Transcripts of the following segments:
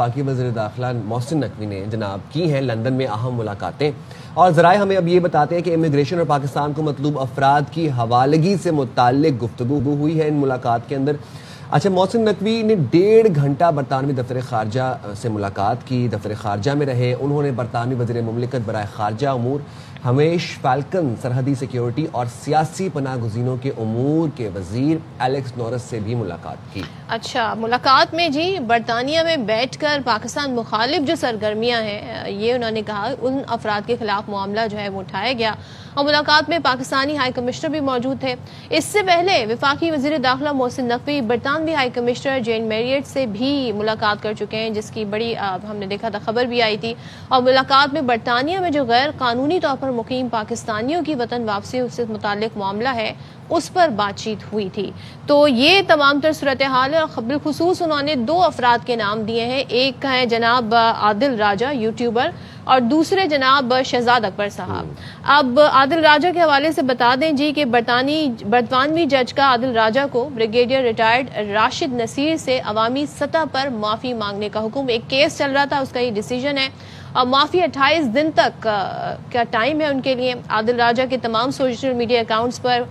وفاقی وزیر داخلہ محسن نقوی نے جناب کی ہیں لندن میں اہم ملاقاتیں، اور ذرائع ہمیں اب یہ بتاتے ہیں کہ امیگریشن اور پاکستان کو مطلوب افراد کی حوالگی سے متعلق گفتگو ہوئی ہے ان ملاقات کے اندر۔ اچھا، محسن نقوی نے 1.5 گھنٹہ برطانوی دفتر خارجہ سے ملاقات کی، دفتر خارجہ میں رہے۔ انہوں نے برطانوی وزیر مملکت برائے خارجہ امور ہمیش فالکن، سرحدی سیکیورٹی اور سیاسی پناہ گزینوں کے امور کے وزیر ایلیکس نورس سے بھی ملاقات کی۔ اچھا، ملاقات میں جی برطانیہ میں بیٹھ کر پاکستان مخالف جو سرگرمیاں ہیں یہ انہوں نے کہا، ان افراد کے خلاف معاملہ جو ہے وہ اٹھایا گیا، اور ملاقات میں پاکستانی ہائی کمشنر بھی موجود تھے۔ اس سے پہلے وفاقی وزیر داخلہ محسن نقوی برطانوی ہائی کمشنر جین میریٹ سے بھی ملاقات کر چکے ہیں، جس کی بڑی ہم نے دیکھا تھا، خبر بھی آئی تھی۔ اور ملاقات میں برطانیہ میں جو غیر قانونی طور پر مقیم پاکستانیوں کی وطن واپسی سے متعلق معاملہ ہے اس پر بات چیت ہوئی تھی۔ تو یہ تمام تر صورتحال ہے، اور بالخصوص انہوں نے 2 افراد کے نام دیے ہیں، ایک ہیں جناب عادل راجہ یوٹیوبر، اور دوسرے جناب شہزاد اکبر صاحب۔ اب عادل راجہ کے حوالے سے بتا دیں جی کہ برطانوی جج کا عادل راجہ کو بریگیڈیئر ریٹائرڈ راشد نصیر سے عوامی سطح پر معافی مانگنے کا حکم، ایک کیس چل رہا تھا، اس کا یہ ڈیسیجن ہے، اور معافی 28 دن تک کا ٹائم ہے ان کے لیے۔ عادل راجہ کے تمام سوشل میڈیا اکاؤنٹس پر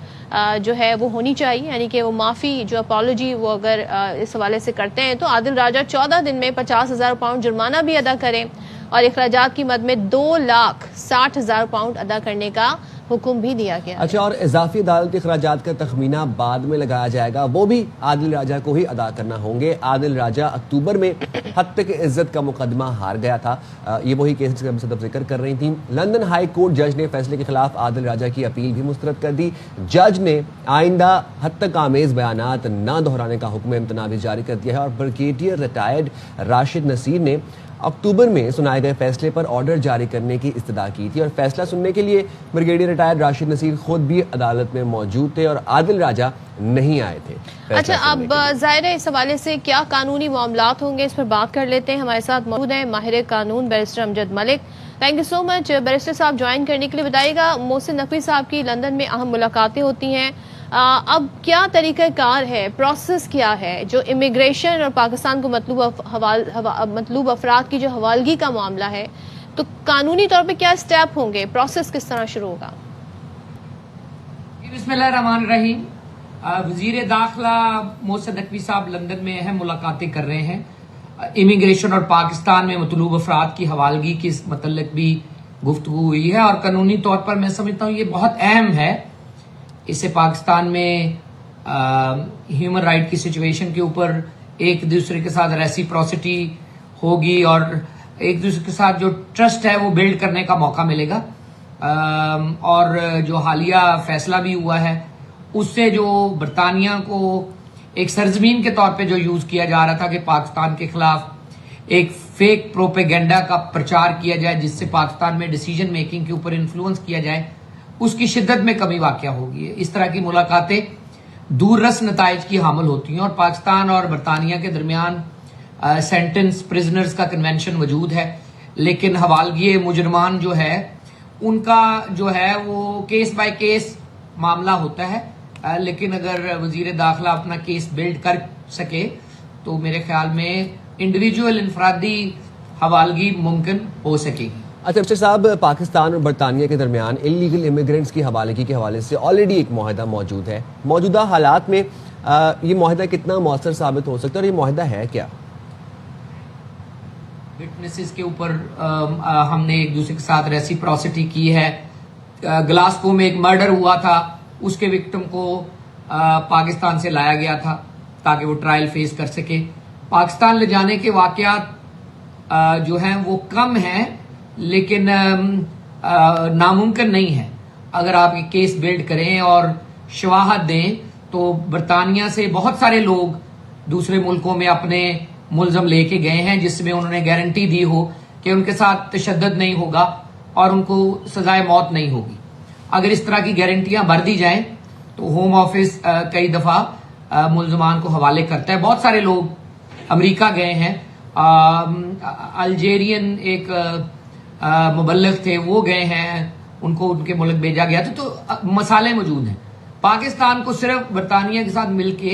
جو ہے وہ ہونی چاہیے، یعنی کہ وہ معافی جو اپالوجی وہ اگر اس حوالے سے کرتے ہیں تو عادل راجہ 14 دن میں 50,000 پاؤنڈ جرمانہ بھی ادا کریں، اور اخراجات کی مد میں 2,60,000 پاؤنڈ ادا کرنے کا حکم بھی دیا گیا۔ اچھا، اور اضافی عدالتی اخراجات کا تخمینہ بعد میں لگایا جائے گا، وہ بھی عادل راجہ کو ہی ادا کرنا ہوں گے۔ عادل راجہ اکتوبر میں حد تک عزت کا مقدمہ ہار گیا تھا، یہ وہی کیس جس کا ہم سب ذکر کر رہی تھیں۔ لندن ہائی کورٹ جج نے فیصلے کے خلاف عادل راجہ کی اپیل بھی مسترد کر دی۔ جج نے آئندہ حد تک آمیز بیانات نہ دہرانے کا حکم امتناع بھی جاری کر دیا ہے، اور بریگیڈیئر ریٹائرڈ راشد نصیر نے اکتوبر میں سنائے گئے فیصلے پر آرڈر جاری کرنے کی استدعا کی تھی، اور فیصلہ سننے کے لیے بریگیڈیئر ریٹائرڈ راشد نصیر خود بھی عدالت میں موجود تھے، اور عادل راجہ نہیں آئے تھے۔ اچھا، اب ظاہر ہے اس حوالے سے کیا قانونی معاملات ہوں گے، اس پر بات کر لیتے ہیں۔ ہمارے ساتھ موجود ہیں ماہر قانون barrister Amjad Malik. Thank you so much barrister صاحب جوائن کرنے کے لیے۔ بتائیے گا، محسن نقوی صاحب کی لندن میں اہم ملاقاتیں ہوتی ہیں، اب کیا طریقہ کار ہے، پروسیس کیا ہے، جو امیگریشن اور پاکستان کو مطلوب افراد کی جو حوالگی کا معاملہ ہے، تو قانونی طور پہ کیا سٹیپ ہوں گے، پروسیس کس طرح شروع ہوگا؟ بسم اللہ الرحمن الرحیم۔ وزیر داخلہ محسن نقوی صاحب لندن میں اہم ملاقاتیں کر رہے ہیں۔ امیگریشن اور پاکستان میں مطلوب افراد کی حوالگی کے متعلق بھی گفتگو ہوئی ہے، اور قانونی طور پر میں سمجھتا ہوں یہ بہت اہم ہے۔ اس سے پاکستان میں ہیومن رائٹ کی سچویشن کے اوپر ایک دوسرے کے ساتھ ریسیپروسٹی ہوگی، اور ایک دوسرے کے ساتھ جو ٹرسٹ ہے وہ بلڈ کرنے کا موقع ملے گا۔ اور جو حالیہ فیصلہ بھی ہوا ہے اس سے جو برطانیہ کو ایک سرزمین کے طور پہ جو یوز کیا جا رہا تھا کہ پاکستان کے خلاف ایک فیک پروپیگنڈا کا پرچار کیا جائے جس سے پاکستان میں ڈیسیجن میکنگ کے اوپر انفلوئنس کیا جائے، اس کی شدت میں کمی واقع ہوگی۔ اس طرح کی ملاقاتیں دور رس نتائج کی حامل ہوتی ہیں، اور پاکستان اور برطانیہ کے درمیان سینٹنس پرزنرز کا کنونشن موجود ہے، لیکن حوالگی مجرمان جو ہے ان کا جو ہے وہ کیس بائی کیس معاملہ ہوتا ہے، لیکن اگر وزیر داخلہ اپنا کیس بلڈ کر سکے تو میرے خیال میں انڈیویجول انفرادی حوالگی ممکن ہو سکے گی۔ اچھا افسر صاحب، پاکستان اور برطانیہ کے درمیان انلیگل امیگرینٹس کی حوالگی کے حوالے سے آلریڈی ایک معاہدہ موجود ہے۔ موجودہ حالات میں یہ معاہدہ کتنا مؤثر ثابت ہو سکتا ہے، اور یہ معاہدہ ہے کیا؟ وٹنسز کے اوپر ہم نے ایک دوسرے کے ساتھ ریسیپروسٹی کی ہے۔ گلاسکو میں ایک مرڈر ہوا تھا، اس کے وکٹم کو پاکستان سے لایا گیا تھا تاکہ وہ ٹرائل فیس کر سکے۔ پاکستان لے جانے کے واقعات جو ہیں وہ کم ہیں، لیکن ناممکن نہیں ہے۔ اگر آپ یہ کیس بلڈ کریں اور شواہد دیں تو برطانیہ سے بہت سارے لوگ دوسرے ملکوں میں اپنے ملزم لے کے گئے ہیں، جس میں انہوں نے گارنٹی دی ہو کہ ان کے ساتھ تشدد نہیں ہوگا اور ان کو سزائے موت نہیں ہوگی۔ اگر اس طرح کی گارنٹیاں بھر دی جائیں تو ہوم آفس کئی دفعہ ملزمان کو حوالے کرتا ہے۔ بہت سارے لوگ امریکہ گئے ہیں، الجیرین ایک مبلغ تھے وہ گئے ہیں، ان کو ان کے ملک بھیجا گیا تھا، تو مسائل موجود ہیں۔ پاکستان کو صرف برطانیہ کے ساتھ مل کے